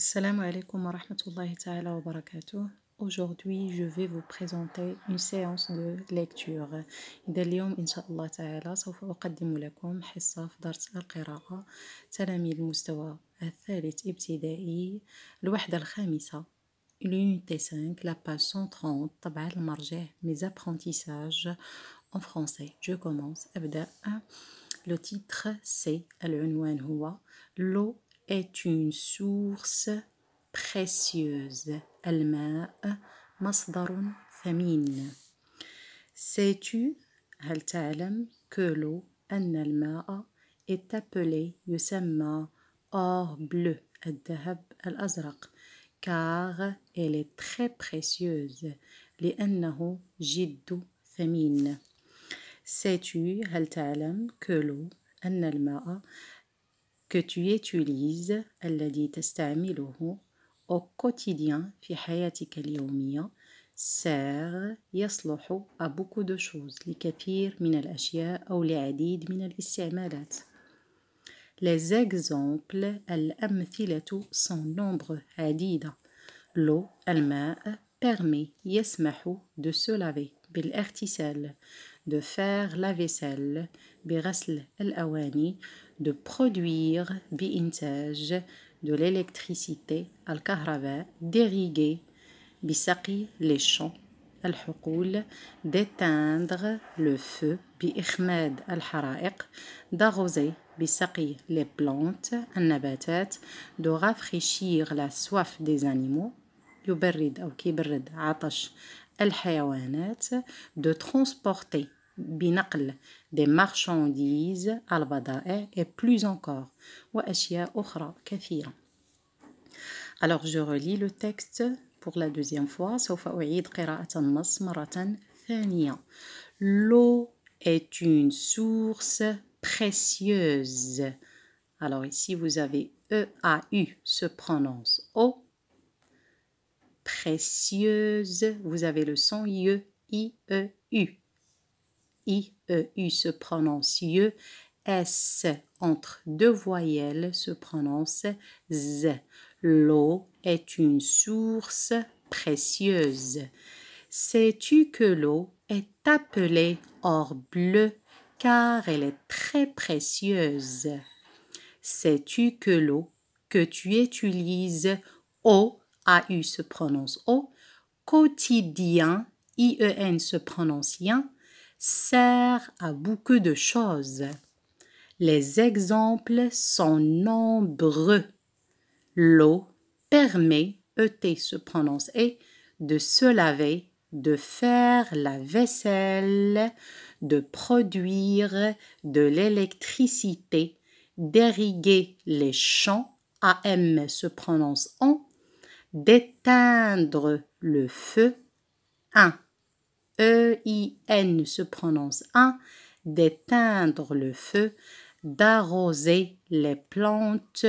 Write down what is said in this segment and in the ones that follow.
Assalamu alaikum wa rahmatullahi ta'ala wa barakatuh. Aujourd'hui, je vais vous présenter une séance de lecture. إذا اليوم إن شاء الله تعالى سوف أقدم لكم حصة في درس القراءة تلاميذ المستوى الثالث ابتدائي الوحدة الخامسة l'unité 5 la page 130 طبعا المرجع mes apprentissages en français. Je commence. أبدأ. Le titre c'est العنوان هو l'eau est une source précieuse. الماء مصدر ثمين. Sais-tu, هل تعلم que l'eau أن الماء est appelé يسمى or bleu الذهب الأزرق car elle est très précieuse لأنه جد ثمين. Sais-tu, هل تعلم que l'eau أن الماء que tu utilises الذي تستعمله au quotidien في حياتك اليومية sert يصلح à beaucoup de choses لكثير من الأشياء أو لعديد من الاستعمالات. Les exemples الأمثلة sont nombreux عديدة. L'eau الماء permet يسمح de se laver بالاغتسال de faire la vaisselle بغسل الأواني de produire بإنتاج de l'électricité الكهرباء d'irriguer بسقي les champs الحقول d'éteindre le feu بإخماد الحرائق d'arroser بسقي les plantes النباتات de rafraîchir la soif des animaux يبرد أو كيبرد عطش الحيوانات de transporter بنقل des marchandises البضائع et plus encore وأشياء أخرى كثيرة. Alors je relis le texte pour la deuxième fois. سوف أعيد قراءة النص مرة ثانية. L'eau est une source précieuse. Alors ici vous avez E-A-U se prononce O. Précieuse, vous avez le son IE, I-E-U. I-E-U se prononce IE. S entre deux voyelles se prononce Z. L'eau est une source précieuse. Sais-tu que l'eau est appelée or bleu car elle est très précieuse? Sais-tu que l'eau que tu utilises au A-U se prononce O, quotidien, I-E-N se prononce ien, sert à beaucoup de choses. Les exemples sont nombreux. L'eau permet, E-T se prononce E, de se laver, de faire la vaisselle, de produire de l'électricité, d'irriguer les champs, AM se prononce en, d'éteindre le feu, un. E-I-N se prononce un, d'éteindre le feu, d'arroser les plantes,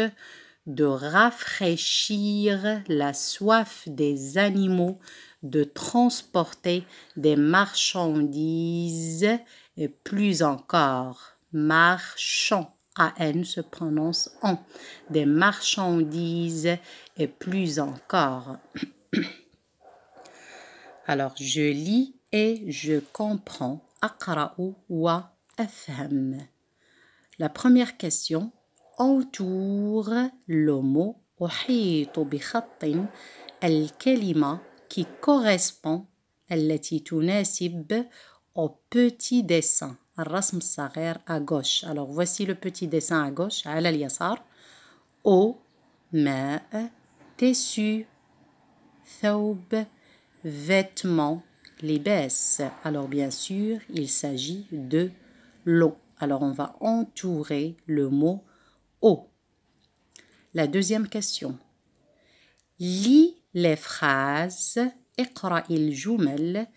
de rafraîchir la soif des animaux, de transporter des marchandises et plus encore. Marchand, A-N se prononce en, des marchandises et plus encore. Alors je lis et je comprends. أقرأ وأفهم. La première question. Entoure le mot أحيط بخط الكلمة qui correspond التي تناسب au petit dessin الرسم الصغير à gauche. Alors voici le petit dessin à gauche على اليسار. eau, ماء, tissu, ثوب, vêtements, libès. Alors bien sûr, il s'agit de l'eau. Alors on va entourer le mot eau. La deuxième question. Lis les phrases. اقرأ الجمل.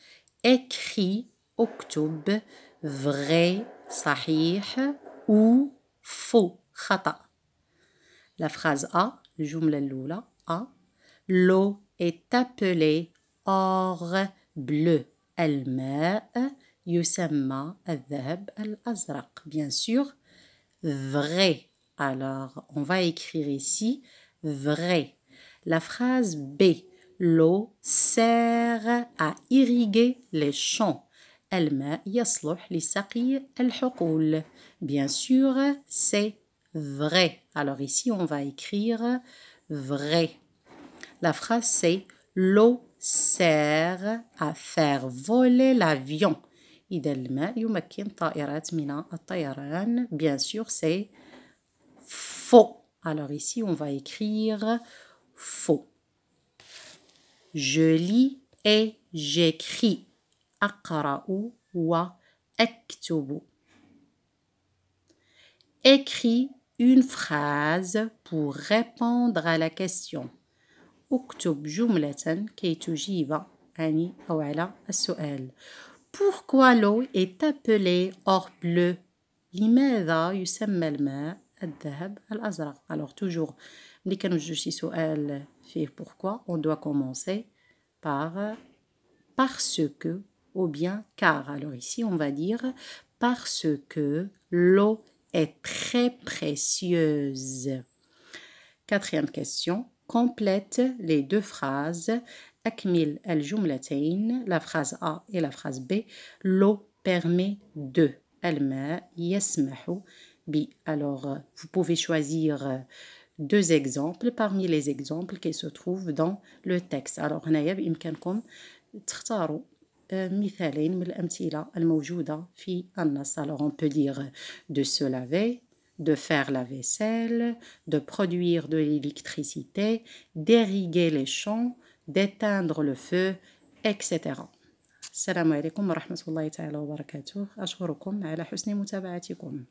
Écris, اكتب vrai, صحيح ou faux, خطأ. La phrase A, الجملة الأولى A. L'eau est appelée or bleu. الماء يسمى الذهب الأزرق. Bien sûr, vrai. Alors, on va écrire ici vrai. La phrase B. L'eau sert à irriguer les champs. الماء يصلح لسقي الحقول. Bien sûr, c'est vrai. Alors ici, on va écrire vrai. La phrase c'est l'eau sert à faire voler l'avion. إذا الماء يمكن طائرات من الطيران. Bien sûr, c'est faux. Alors ici, on va écrire faux. Je lis et j'écris. أقرأ وأكتب. Écris une phrase pour répondre à la question. اكتب جملة كي تجيب عن أو على السؤال. Pourquoi l'eau est appelée or bleu? لماذا يسمى الماء الذهب الأزرق? Alors toujours, ملي كنوجدو شي سؤال فيه pourquoi, on doit commencer par parce que ou bien car. Alors ici, on va dire parce que l'eau est très précieuse. Quatrième question. Complète les deux phrases. أكمل الجملتين. La phrase A et la phrase B. L'eau permet de. الماء يسمح ب. Alors, vous pouvez choisir deux exemples parmi les exemples qui se trouvent dans le texte. Alors, هنايا بإمكانكم تختاروا مثالين من الأمثلة الموجودة في النص. Alors, on peut dire de se laver, de faire la vaisselle, de produire de l'électricité, d'irriguer les champs, d'éteindre le feu, etc. السلام عليكم ورحمة الله تعالى وبركاته. أشكركم على حسن متابعتكم.